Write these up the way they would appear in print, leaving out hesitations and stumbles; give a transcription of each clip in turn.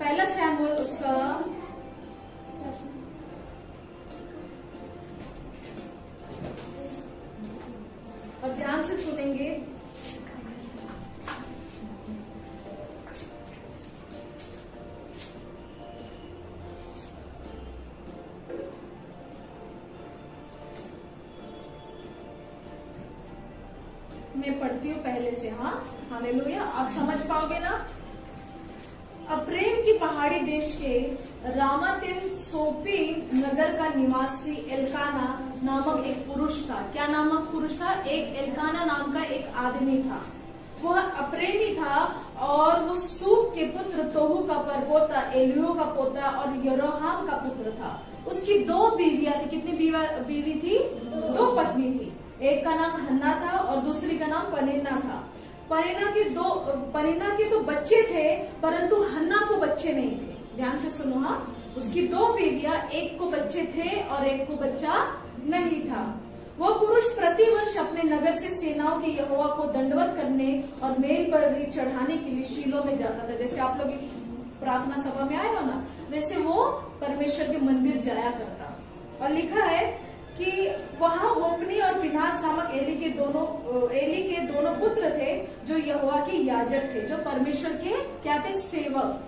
पहला सैमुएल उसका और ध्यान से सुनेंगे। मैं पढ़ती हूँ पहले से। हाँ, हालेलुया। आप समझ पाओगे ना। अप्रेम की पहाड़ी देश के रामातिम सोपी नगर का निवासी एल्काना नामक एक पुरुष था। क्या नामक पुरुष था? एक एल्काना नाम का एक आदमी था। वह अप्रेमी था और वो सूप के पुत्र तोहू का परपोता, एलियो का पोता और यरोहाम का पुत्र था। उसकी 2 बीवियां थी। कितनी बीवी थी? 2 पत्नी थी। एक का नाम हन्ना था और दूसरी का नाम पनिन्ना था। पनिन्ना के तो बच्चे थे, परंतु हन्ना को बच्चे नहीं थे। ध्यान से सुनो। हाँ, उसकी 2 बीवियां, एक को बच्चे थे और एक को बच्चा नहीं था। वह पुरुष प्रतिवर्ष अपने नगर से सेनाओं के यहोवा को दंडवत करने और मेल बलि चढ़ाने के लिए शीलो में जाता था। जैसे आप लोग प्रार्थना सभा में आए हो ना, वैसे वो परमेश्वर के मंदिर जाया करता। और लिखा है कि वहां होपनी और फिनहास नामक एली के दोनों पुत्र थे, जो यहोवा के याजक थे, जो परमेश्वर के क्या थे? सेवक।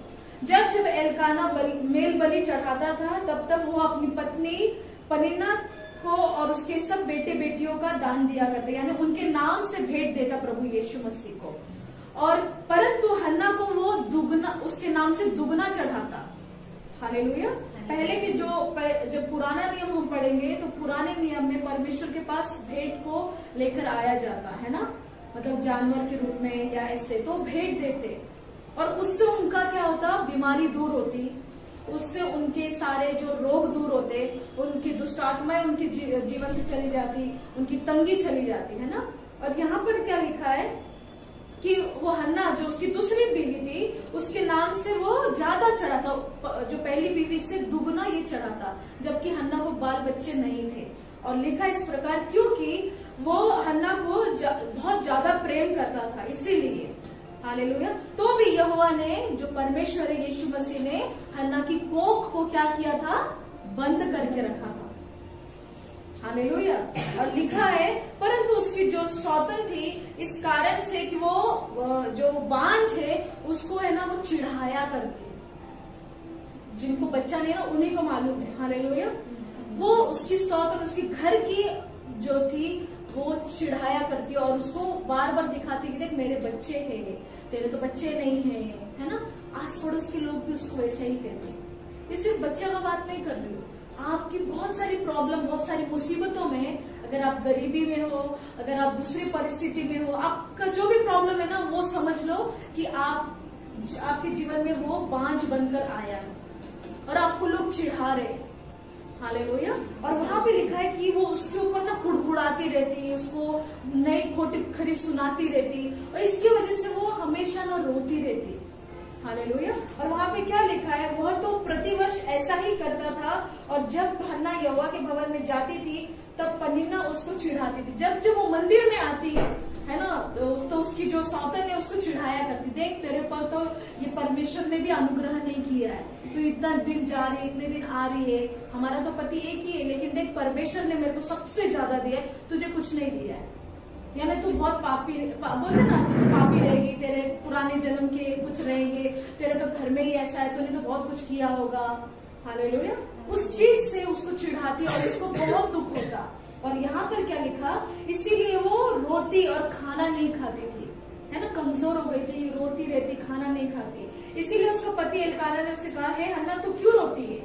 जब एल्काना मेल बलि चढ़ाता था, तब वो अपनी पत्नी पनिन्ना को और उसके सब बेटे बेटियों का दान दिया करते, यानी उनके नाम से भेंट देता प्रभु यीशु मसीह को। और परंतु हन्ना को वो दुगना, उसके नाम से दुगना चढ़ाता। हालेलुया। पहले के जब पुराना नियम हम पढ़ेंगे तो पुराने नियम में परमेश्वर के पास भेंट को लेकर आया जाता है ना, मतलब जानवर के रूप में या ऐसे, तो भेंट देते और उससे उनका क्या होता? बीमारी दूर होती, उससे उनके सारे जो रोग दूर होते, उनकी दुष्ट आत्माएं उनके जीवन से चली जाती, उनकी तंगी चली जाती है ना। और यहाँ पर क्या लिखा है कि वो हन्ना जो उसकी दूसरी बीवी थी, उसके नाम से वो ज्यादा चढ़ा था, जो पहली बीवी से दुगना ये चढ़ा था, जबकि हन्ना को बाल बच्चे नहीं थे। और लिखा इस प्रकार क्योंकि वो हन्ना को बहुत ज्यादा प्रेम करता था, इसीलिए। हालेलुया। तो भी यहोवा ने, जो परमेश्वर है यीशु मसीह ने, हन्ना की कोख को क्या किया था? बंद करके रखा था। हालेलुया। और लिखा है परंतु उसकी जो सौतन थी, इस कारण से कि वो जो बांझ है उसको है ना वो चिढ़ाया करती। जिनको बच्चा नहीं ना उन्हीं को मालूम है। हालेलुया। वो उसकी सौतन, उसकी घर की जो थी वो चिढ़ाया करती और उसको बार बार दिखाती कि देख मेरे बच्चे हैं, तेरे तो बच्चे नहीं है, है ना। आस पड़ोस के लोग भी उसको वैसे ही कहते। ये सिर्फ बच्चे का बात नहीं कर रही हूँ, आपकी बहुत सारी प्रॉब्लम, बहुत सारी मुसीबतों में, अगर आप गरीबी में हो, अगर आप दूसरी परिस्थिति में हो, आपका जो भी प्रॉब्लम है ना, वो समझ लो कि आपके जीवन में वो बांझ बनकर आया है और आपको लोग चिढ़ा रहे। हालेलुया। और वहां पे लिखा है कि वो उसके ऊपर ना कुड़कुड़ाती रहती, उसको नई खोटी खरी सुनाती रहती और इसकी वजह से वो हमेशा ना रोती रहती। हालेलुया। और वहां पे क्या लिखा है? वह तो प्रतिवर्ष ऐसा ही करता था और जब हन्ना यहोवा के भवन में जाती थी तब पनिन्ना उसको चिढ़ाती थी। जब वो मंदिर में आती है ना, तो उसकी जो सौतन है उसको चिढ़ाया करती, देख तेरे पर तो ये परमेश्वर ने भी अनुग्रह नहीं किया है, तो इतना दिन जा रही है, इतने दिन आ रही है, हमारा तो पति एक ही है, लेकिन देख परमेश्वर ने मेरे को सबसे ज्यादा दिया है, तुझे कुछ नहीं दिया है, यानी तू बहुत पापी, बोलते ना तू तो पापी रहेगी, तेरे पुराने जन्म के कुछ रहेंगे, तेरे तो घर में ही ऐसा है, तूने तो बहुत कुछ किया होगा। हालेलुया। उस चीज से उसको चिढ़ाती और इसको बहुत दुख होता। और यहाँ पर क्या लिखा? इसीलिए वो रोती और खाना नहीं खाती थी, है ना, कमजोर हो गई थी, रोती रहती, खाना नहीं खाती। इसीलिए उसका पति एल्काना ने उससे कहा, है हन्ना तू क्यों रोती है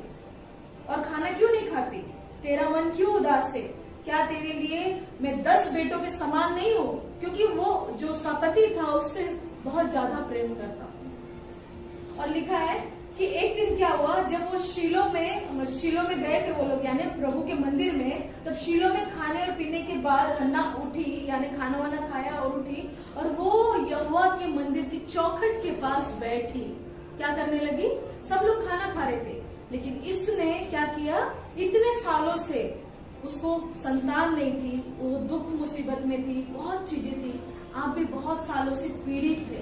और खाना क्यों नहीं खाती? तेरा मन क्यों उदास है? क्या तेरे लिए मैं 10 बेटों के समान नहीं हूँ? क्योंकि वो जो उसका पति था उससे बहुत ज्यादा प्रेम करता। और लिखा है कि एक दिन क्या हुआ, जब वो शीलो में गए थे वो लोग, यानी प्रभु के मंदिर में, तब शीलो में खाने और पीने के बाद हन्ना उठी, यानी खाना वाना खाया और उठी और वो यहोवा के मंदिर की चौखट के पास बैठी। क्या करने लगी? सब लोग खाना खा रहे थे, लेकिन इसने क्या किया? इतने सालों से उसको संतान नहीं थी, वो दुख मुसीबत में थी, बहुत चीजें थी। आप भी बहुत सालों से पीड़ित थे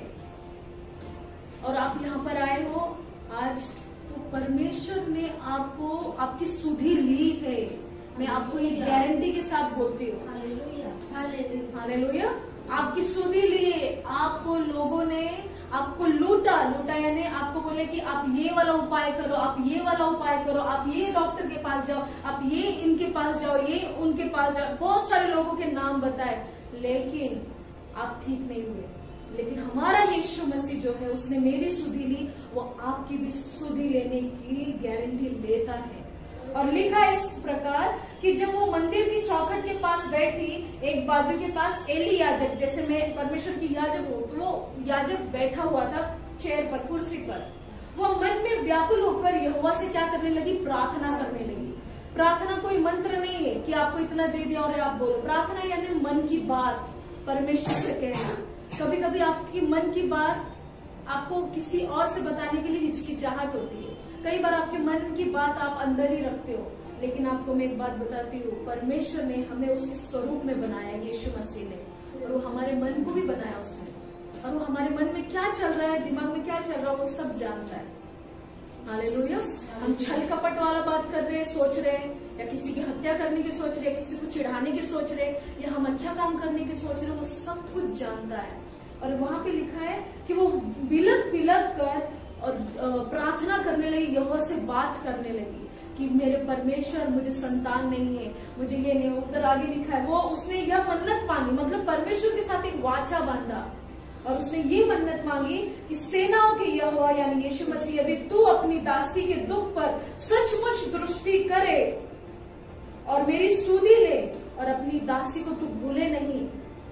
और आप यहाँ पर आए हो आज परमेश्वर ने आपको आपकी सुधि ली है। मैं आपको ये गारंटी के साथ बोलती हूँ। हालेलुया। आपकी सुधि लिए आपको लोगों ने आपको लूटा यानी आपको बोले कि आप ये वाला उपाय करो, आप ये वाला उपाय करो, आप ये डॉक्टर के पास जाओ, आप ये इनके पास जाओ, ये उनके पास जाओ, बहुत सारे लोगों के नाम बताए, लेकिन आप ठीक नहीं हुए। लेकिन हमारा यीशु मसीह जो है उसने मेरी सुधि ली, वो आपकी भी सुधि लेने की गारंटी लेता है। और लिखा है इस प्रकार कि जब वो मंदिर की चौखट के पास बैठी, एक बाजू के पास एली याजक, जैसे मैं परमेश्वर की याजक हूँ, तो वो याजक बैठा हुआ था चेयर पर, कुर्सी पर। वो मन में व्याकुल होकर यहोवा से क्या करने लगी? प्रार्थना करने लगी। प्रार्थना कोई मंत्र नहीं है कि आपको इतना दे दिया और आप बोलो। प्रार्थना यानी मन की बात परमेश्वर से कहना। कभी कभी आपकी मन की बात आपको किसी और से बताने के लिए हिचकिचाहट होती है। कई बार आपके मन की बात आप अंदर ही रखते हो, लेकिन आपको मैं एक बात बताती हूँ, परमेश्वर ने हमें उसके स्वरूप में बनाया, यीशु मसीह ने, और वो हमारे मन को भी बनाया उसने, और वो हमारे मन में क्या चल रहा है, दिमाग में क्या चल रहा है, वो सब जानता है। हालेलुया। हम छल कपट वाला बात कर रहे हैं, सोच रहे हैं, या किसी की हत्या करने की सोच रहे हैं, किसी को चिढ़ाने की सोच रहे हैं, या हम अच्छा काम करने की सोच रहे हैं, वो सब कुछ जानता है। और वहां पे लिखा है कि वो बिलक बिलक कर और प्रार्थना करने लगी, यहोवा से बात करने लगी कि मेरे परमेश्वर, मुझे संतान नहीं है, मुझे ये नहीं। उधर आगे लिखा है वो उसने यह मन्नत मांगी, मतलब परमेश्वर के साथ एक वाचा बांधा, और उसने ये मन्नत मांगी कि सेनाओं के यहोवा यानी यीशु मसीह, यदि तू अपनी दासी के दुख पर सचमुच दृष्टि करे और मेरी सुधि ले और अपनी दासी को तू भूले नहीं।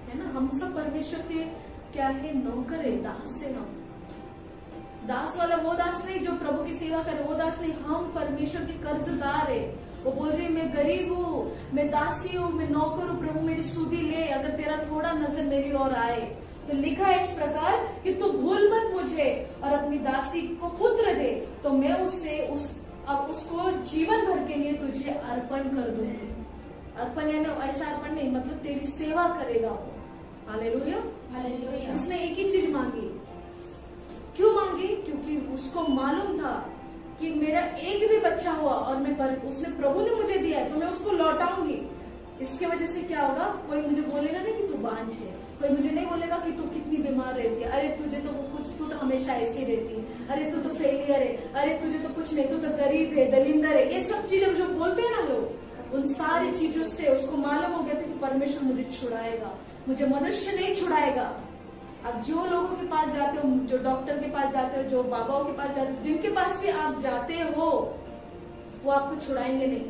है ना, हम सब परमेश्वर के क्या है? नौकर है, दास है। हम दास वाला वो दास नहीं जो प्रभु की सेवा करे, वो दास नहीं। हम परमेश्वर के कर्जदार है। वो बोल रही मैं गरीब हूँ, मैं दासी हूँ, मैं नौकर हूँ, प्रभु मेरी सुधि ले, अगर तेरा थोड़ा नजर मेरी ओर आए। तो लिखा है इस प्रकार कि तू भूल मत मुझे और अपनी दासी को पुत्र दे, तो मैं उसको जीवन भर के लिए तुझे अर्पण कर दूंगी। अर्पण यानी ऐसा अर्पण नहीं, मतलब तेरी सेवा करेगा वो। हालेलुया। हालेलुया। उसने एक ही चीज मांगी। क्यों मांगी? क्योंकि उसको मालूम था कि मेरा एक भी बच्चा हुआ और उसने प्रभु ने मुझे दिया है तो मैं उसको लौटाऊंगी। इसके वजह से क्या होगा? कोई मुझे बोलेगा नहीं कि तू बांझ है, कोई मुझे नहीं बोलेगा कि तू कितनी बीमार रहती है, अरे तुझे तो तू तो हमेशा ऐसी रहती है, अरे तू तो फेलियर है, अरे तुझे तो कुछ नहीं, तू तो गरीब है, दलिंदर है। ये सब चीजें जो बोलते हैं ना लोग, उन सारी चीजों से उसको मालूम हो गया था कि परमेश्वर मुझे छुड़ाएगा, मुझे मनुष्य नहीं छुड़ाएगा। अब जो लोगों के पास जाते हो, जो डॉक्टर के पास जाते हो, जो बाबाओं के पास जाते हो, जिनके पास भी आप जाते हो, वो आपको छुड़ाएंगे नहीं।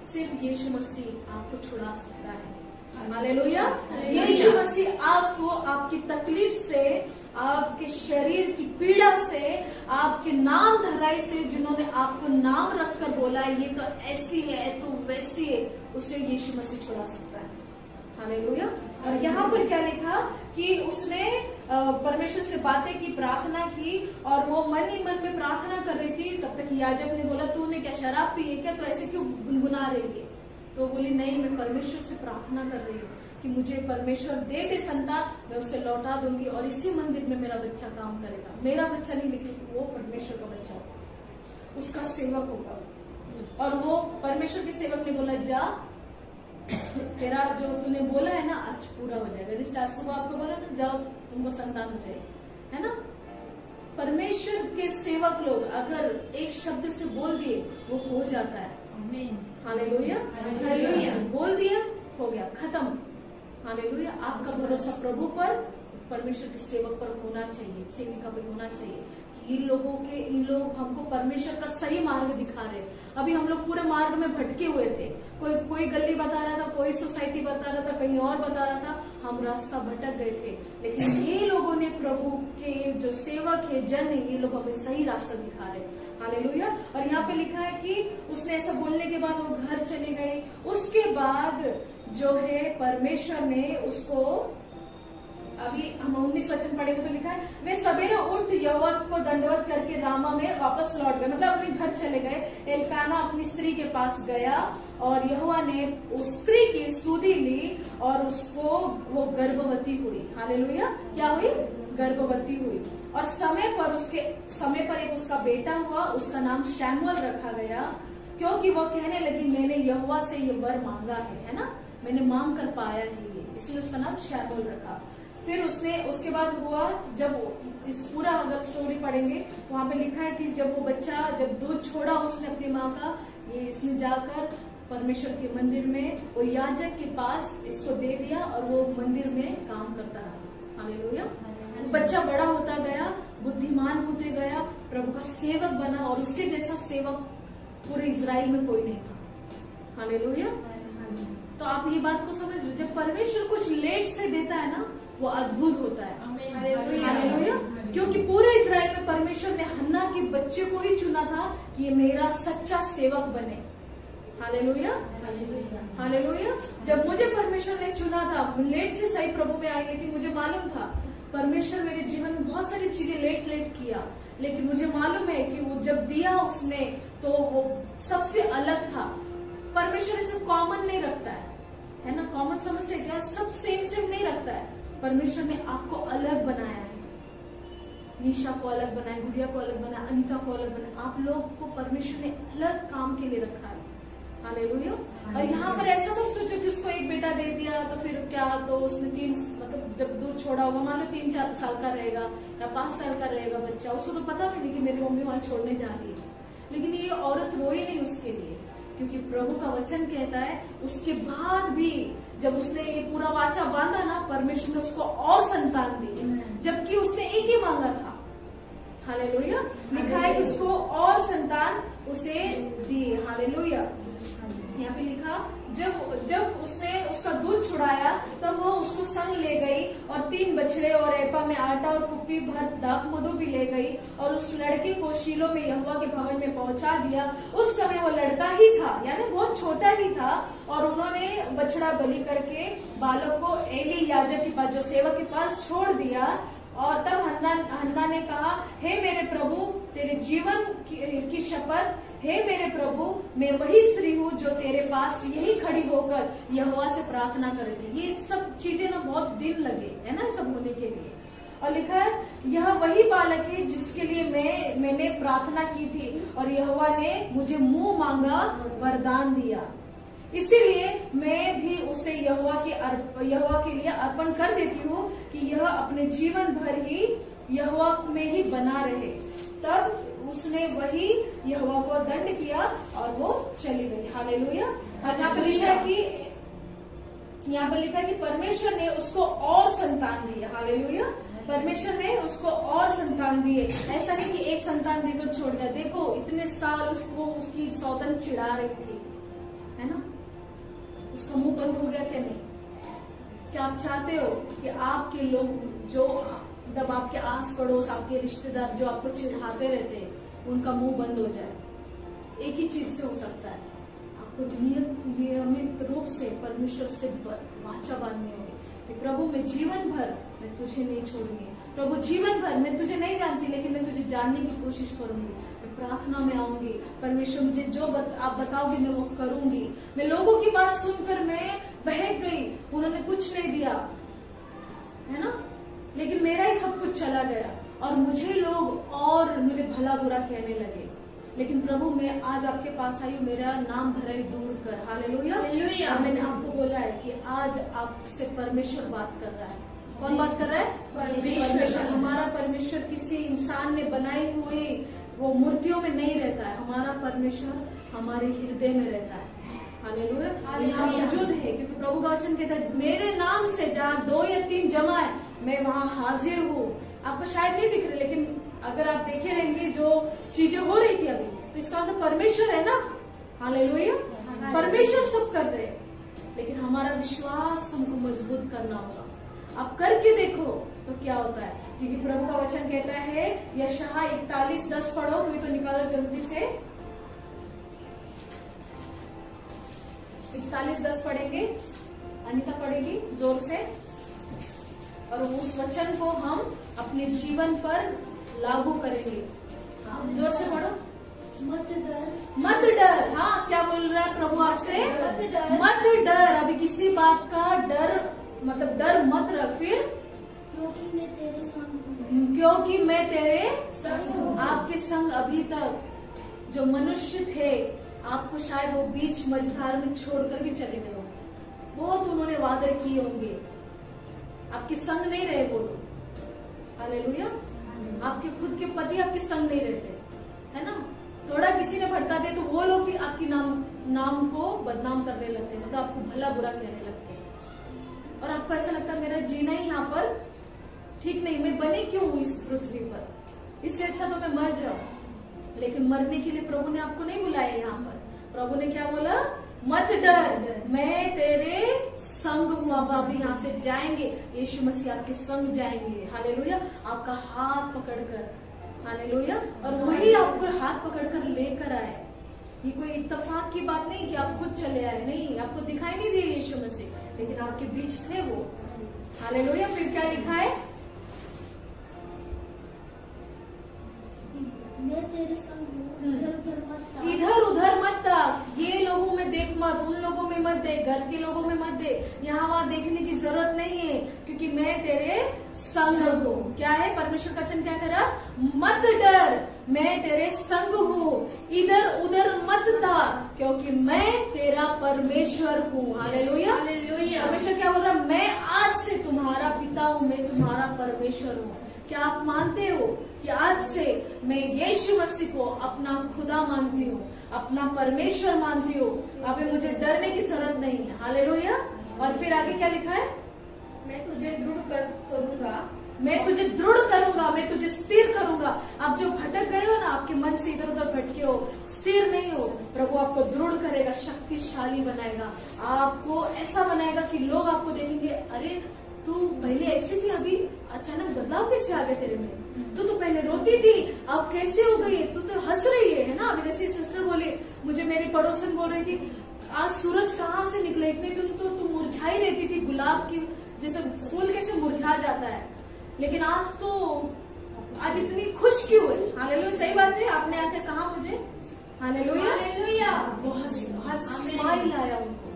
सिर्फ यीशु मसीह आपको छुड़ा सकता है। हालेलुया। यीशु मसीह आपको आपकी तकलीफ से, आपके शरीर की पीड़ा से, आपके नाम धराई से, जिन्होंने आपको नाम रखकर बोला ये तो ऐसी है, तो वैसी है, उसे यीशु मसीह छुड़ा सकता है। हालेलुया। और यहाँ पर क्या लिखा कि उसने परमेश्वर से बातें की, प्रार्थना की, और वो मन ही मन में प्रार्थना कर रही थी। तब तक याजक ने बोला तूने क्या शराब पी है क्या, तो ऐसे क्यों गुनगुना रही है? तो बोली नहीं, मैं परमेश्वर से प्रार्थना कर रही हूँ कि मुझे परमेश्वर दे संतान, मैं उसे लौटा दूंगी और इसी मंदिर में मेरा बच्चा काम करेगा। मेरा बच्चा नहीं, लेकिन वो परमेश्वर का बच्चा होगा, उसका सेवक होगा। और वो परमेश्वर के सेवक ने बोला जा, तेरा जो तूने बोला है ना आज पूरा हो जाएगा। जैसे आज सुबह आपको बोला ना जाओ तुमको संतान हो जाएगी, है ना। परमेश्वर के सेवक लोग अगर एक शब्द से बोल दिए वो हो जाता है। हालेलुया। हालेलुया। बोल दिया हो गया, खत्म। हालेलुया। आपका भरोसा प्रभु पर, परमेश्वर के सेवक पर होना चाहिए, सेविका पर होना चाहिए। इन लोग हमको परमेश्वर का सही मार्ग दिखा रहे। अभी हम लोग पूरे मार्ग में भटके हुए थे, कोई गली बता रहा था, कोई सोसाइटी बता रहा था, कहीं और बता रहा था, हम रास्ता भटक गए थे। लेकिन ये लोगों ने, प्रभु के जो सेवक है, जन है, ये लोग हमें सही रास्ता दिखा रहे। हालेलुया। और यहाँ पे लिखा है कि उसने ऐसा बोलने के बाद वो घर चले गए। उसके बाद जो है परमेश्वर ने उसको, अभी हम 19 वचन पढ़ेंगे तो लिखा है वे सवेरे उठ यहोवा को दंडवत करके रामा में वापस लौट गए, मतलब अपने घर चले गए। एलकाना अपनी स्त्री के पास गया और यहोवा ने उस स्त्री की सुधि ली और उसको वो गर्भवती हुई। हालेलुया। क्या हुई? गर्भवती हुई और समय पर एक उसका बेटा हुआ, उसका नाम शैमुएल रखा गया, क्योंकि वो कहने लगी मैंने यहोवा से ये वर मांगा है ना, मैंने मांग कर पाया है ये, इसलिए उसका नाम शैमुएल रखा। फिर उसके बाद हुआ, जब इस पूरा अगर स्टोरी पढ़ेंगे तो वहां पे लिखा है कि जब वो बच्चा जब दूध छोड़ा उसने अपनी माँ का, ये इसने जाकर परमेश्वर के मंदिर में वो याजक के पास इसको दे दिया और वो मंदिर में काम करता रहा। हालेलुया। बच्चा बड़ा होता गया, बुद्धिमान होते गया, प्रभु का सेवक बना और उसके जैसा सेवक पूरे इजराइल में कोई नहीं था। हालेलुया। तो आप ये बात को समझ लो, जब परमेश्वर कुछ लेट से देता है ना वो अद्भुत होता है। हालेलुया। क्योंकि पूरे इजराइल में परमेश्वर ने हन्ना के बच्चे को ही चुना था कि ये मेरा सच्चा सेवक बने। हालेलुया। हालेलुया। जब मुझे परमेश्वर ने चुना था, लेट से सही प्रभु में आई, लेकिन मुझे मालूम था परमेश्वर मेरे जीवन में बहुत सारी चीजें लेट किया, लेकिन मुझे मालूम है कि वो जब दिया उसने तो वो सबसे अलग था। परमेश्वर इसे कॉमन नहीं रखता है ना, कॉमन समझते क्या, सब सेम नहीं रखता है। परमेश्वर ने आपको अलग बनाया है, निशा को अलग बनाया, गुड़िया को अलग बनाया, अनीता को अलग बनाया, आप लोग को परमेश्वर ने अलग काम के लिए रखा है। हालेलुया। और यहाँ पर ऐसा मत सोचो कि उसको एक बेटा दे दिया तो फिर क्या, तो उसने मतलब जब दूध छोड़ा होगा, मान लो 3-4 साल का रहेगा या 5 साल का रहेगा बच्चा, उसको तो पता भी नहीं कि मेरी मम्मी वहां छोड़ने जा रही है, लेकिन ये औरत रोई नहीं उसके लिए, क्योंकि प्रभु का वचन कहता है उसके बाद भी जब उसने ये पूरा वाचा बांधा ना, परमेश्वर ने उसको और संतान दी, जबकि उसने एक ही मांगा था। हालेलुया। लिखा है कि उसको और संतान उसे दी। हालेलुया। यहाँ पे लिखा जब उसने उसका दूध छुड़ाया तब वो उसको संग ले गई और 3 बछड़े और एपा में आटा और कुप्पी भर दाख मधु भी ले गई और उस लड़के को शीलो में यहोवा के भवन में पहुंचा दिया। उस समय वो लड़का ही था, यानी बहुत छोटा ही था, और उन्होंने बछड़ा बलि करके बालक को एली याजक के पास, जो सेवक के पास छोड़ दिया। और तब हन्ना ने कहा, हे मेरे प्रभु तेरे जीवन की शपथ, हे मेरे प्रभु मैं वही स्त्री हूँ जो तेरे पास यही खड़ी होकर यहोवा से प्रार्थना करेगी। ये सब चीजें ना बहुत दिन लगे है ना सब होने के लिए। और लिखा है यह वही बालक है जिसके लिए मैंने प्रार्थना की थी और यहोवा ने मुझे मुंह मांगा वरदान दिया, इसीलिए मैं भी उसे यहोवा के लिए अर्पण कर देती हूँ कि यह अपने जीवन भर ही यहोवा में ही बना रहे। तब उसने वही यहोवा को दंड किया और वो चली गई। हालेलुया। यहाँ पर लिखा है कि परमेश्वर ने उसको और संतान दी। हालेलुया। परमेश्वर ने उसको और संतान दिए, ऐसा नहीं कि एक संतान देकर छोड़ दिया। देखो इतने साल उसको उसकी सौतन चिढ़ा रही थी, है ना, उसका मुंह बंद हो गया क्या? नहीं। क्या आप चाहते हो कि आपके लोग जो जब आपके आस पड़ोस, आपके रिश्तेदार जो आपको चिढ़ाते रहते हैं, उनका मुंह बंद हो जाए? एक ही चीज से हो सकता है, आपको नियमित रूप से परमेश्वर से वाचा बांधनी होगी कि प्रभु मैं जीवन भर मैं तुझे नहीं छोड़ूंगी, प्रभु जीवन भर मैं तुझे नहीं जानती लेकिन मैं तुझे जानने की कोशिश करूंगी, मैं प्रार्थना में आऊंगी, परमेश्वर मुझे जो आप बताओगे मैं वो करूंगी। मैं लोगों की बात सुनकर मैं बहक गई, उन्होंने कुछ नहीं दिया, है ना, लेकिन मेरा ही सब कुछ चला गया और मुझे भला बुरा कहने लगे। लेकिन प्रभु मैं आज आपके पास आई हूँ, मेरा नाम धराई दूर कर। हालेलुया। और मैंने आपको बोला है कि आज आपसे परमेश्वर बात कर रहा है। कौन बात कर रहा है? परमेश्वर। हमारा परमेश्वर किसी इंसान ने बनाई हुई वो मूर्तियों में नहीं रहता है, हमारा परमेश्वर हमारे हृदय में रहता है। हालेलुया। मौजूद है, क्योंकि प्रभु का वचन कहता है मेरे नाम से जहाँ 2 या 3 जमा है मैं वहाँ हाजिर हूँ। आपको शायद नहीं दिख रहे, लेकिन अगर आप देखे रहेंगे जो चीजें हो रही थी अभी, तो इसका मतलब परमेश्वर है ना। हालेलुया। परमेश्वर सब कर रहे हैं, लेकिन हमारा विश्वास हमको मजबूत करना होगा। आप करके देखो तो क्या होता है, क्योंकि प्रभु का वचन कहता है यशायाह 41:10 पढ़ो, कोई तो निकालो जल्दी से। 41:10 पढ़ेंगे, अनीता पढ़ेगी जोर से, और उस वचन को हम अपने जीवन पर लागू करेंगे। जोर से पढ़ो। मत डर, मत डर। हाँ, क्या बोल रहा है प्रभु आपसे? मत डर। अभी किसी बात का डर मतलब डर मत रख। फिर क्योंकि मैं तेरे संग हूँ, क्योंकि मैं तेरे संग हूँ। आपके संग अभी तक जो मनुष्य थे, आपको शायद वो बीच मझधार में छोड़कर भी चले गए होंगे, बहुत उन्होंने वादे किए होंगे, आपके संग नहीं रहे वो लोग। हालेलुया। आपके खुद के पति आपके संग नहीं रहते, है ना। थोड़ा किसी ने भटका दिया तो वो लोग भी आपकी नाम को बदनाम करने लगते, मतलब आपको भला बुरा कहने लगते हैं, और आपको ऐसा लगता है मेरा जीना ही यहाँ पर ठीक नहीं, मैं बनी क्यों हूँ इस पृथ्वी पर, इससे अच्छा तो मैं मर जाऊं। लेकिन मरने के लिए प्रभु ने आपको नहीं बुलाया यहाँ पर। प्रभु ने क्या बोला? मत डर, मैं तेरे संग हूँ। अब आप यहाँ से जाएंगे, यीशु मसीह आपके संग जाएंगे। हालेलुया। आपका हाथ पकड़कर, हालेलुया। और वही आपको हाथ पकड़कर लेकर आए। ये कोई इत्तेफाक की बात नहीं कि आप खुद चले आए, नहीं, आपको दिखाई नहीं दिए यीशु मसीह, लेकिन आपके बीच थे वो। हालेलुया। फिर क्या लिखा है? मैं तेरे संग हूँ, इधर उधर मत ताक। इधर उधर मत ताक, ये लोगों में देख मत, उन लोगों में मत देख, घर के लोगों में मत देख, यहाँ वहाँ देखने की जरूरत नहीं है, क्योंकि मैं तेरे संग हूँ। क्या है? परमेश्वर का वचन क्या करा? मत डर, मैं तेरे संग हूँ, इधर उधर मत ताक, क्योंकि मैं तेरा परमेश्वर हूँ। हालेलुया। हालेलुया। परमेश्वर क्या बोल रहा? मैं आज से तुम्हारा पिता हूँ, मैं तुम्हारा परमेश्वर हूँ। क्या आप मानते हो कि आज से मैं यीशु मसीह को अपना खुदा मानती हूँ, अपना परमेश्वर मानती हूँ? अभी मुझे डरने की जरूरत नहीं है। हालेलुया। और फिर आगे क्या लिखा है? मैं तुझे दृढ़ करूंगा, मैं तुझे दृढ़ करूंगा, मैं तुझे स्थिर करूंगा। आप जो भटक गए हो ना, आपके मन से इधर उधर भटके हो, स्थिर नहीं हो, प्रभु आपको दृढ़ करेगा, शक्तिशाली बनाएगा, आपको ऐसा बनाएगा कि लोग आपको देखेंगे, अरे तू पहले ऐसी थी, अभी अचानक बदलाव कैसे आ गया तेरे में? तू तो पहले रोती थी, अब कैसे हो गई? तू तो हंस रही है ना। अभी जैसे सिस्टर बोली, मुझे मेरी पड़ोसन बोल रही थी, आज सूरज कहाँ से निकले, इतने दिन तो तू मुरझाई रहती थी, गुलाब की जैसे फूल कैसे मुरझा जाता है, लेकिन आज इतनी खुश क्यों है? हालेलुया। सही बात है, आपने आके कहा मुझे। हालेलुया। हालेलुया। बहुत स्माइल आया उनको।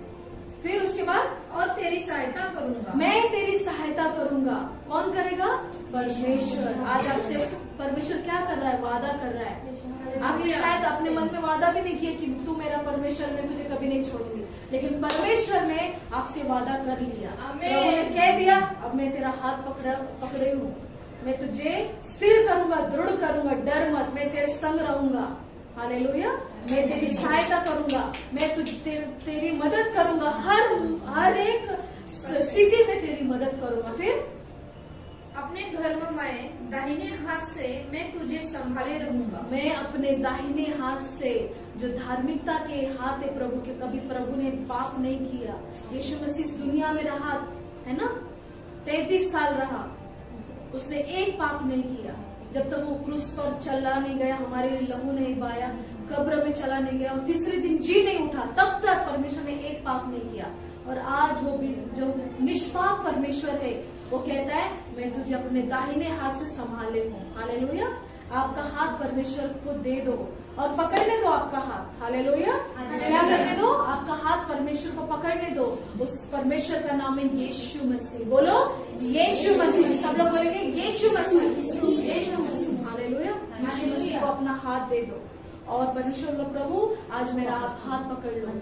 फिर उसके बाद, और तेरी सहायता करूंगा, मैं तेरी सहायता करूंगा। कौन करेगा? परमेश्वर। आज आपसे परमेश्वर क्या कर रहा है? वादा कर रहा है। आपने शायद अपने मन में वादा भी नहीं किया कि तू मेरा परमेश्वर, मैं तुझे कभी नहीं छोड़ूंगी, लेकिन परमेश्वर ने आपसे वादा कर लिया। प्रभु ने कह दिया, अब मैं तेरा हाथ पकड़े हूँ, मैं तुझे स्थिर करूंगा, दृढ़ करूंगा, डर मत, मैं तेरे संग रहूंगा। हालेलुया। मैं तेरी सहायता करूंगा, मैं तेरी मदद करूंगा, हर एक स्थिति में तेरी मदद करूंगा। फिर अपने धर्ममय दाहिने हाथ से मैं तुझे संभाले रहूंगा। मैं अपने दाहिने हाथ से, जो धार्मिकता के हाथ है प्रभु के, कभी प्रभु ने पाप नहीं किया। यीशु मसीह इस दुनिया में रहा है ना, 33 साल रहा, उसने एक पाप नहीं किया। जब तक वो क्रूस पर चला नहीं गया, हमारे लिए लहू नहीं बहाया, कब्र में चला नहीं गया और तीसरे दिन जी नहीं उठा, तब तक परमेश्वर ने एक पाप नहीं किया। और आज वो भी जो निष्पाप परमेश्वर है, वो कहता है मैं तुझे अपने दाहिने हाथ से संभाले हूँ। हालेलुया। आपका हाथ परमेश्वर को दे दो और पकड़ने दो आपका हाथ। हालेलुया। क्या करने दो? आपका हाथ परमेश्वर को पकड़ने दो। उस परमेश्वर का नाम है यीशु मसीह। बोलो यीशु मसीह। सब लोग बोलेंगे यीशु मसीह, यीशु मसीह। हालेलुया। यीशु मसीह को अपना हाथ दे दो और परमेश्वर लो, प्रभु आज मेरा आप हाथ पकड़ लो,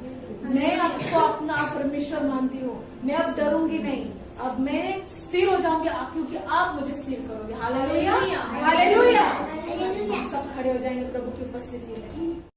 मैं आपको अपना परमेश्वर मानती हूँ, मैं अब डरूंगी नहीं, अब मैं स्थिर हो जाऊंगी क्योंकि आप मुझे स्थिर करोगे। हालेलुया। हालेलुया। सब खड़े हो जाएंगे प्रभु की उपस्थिति में।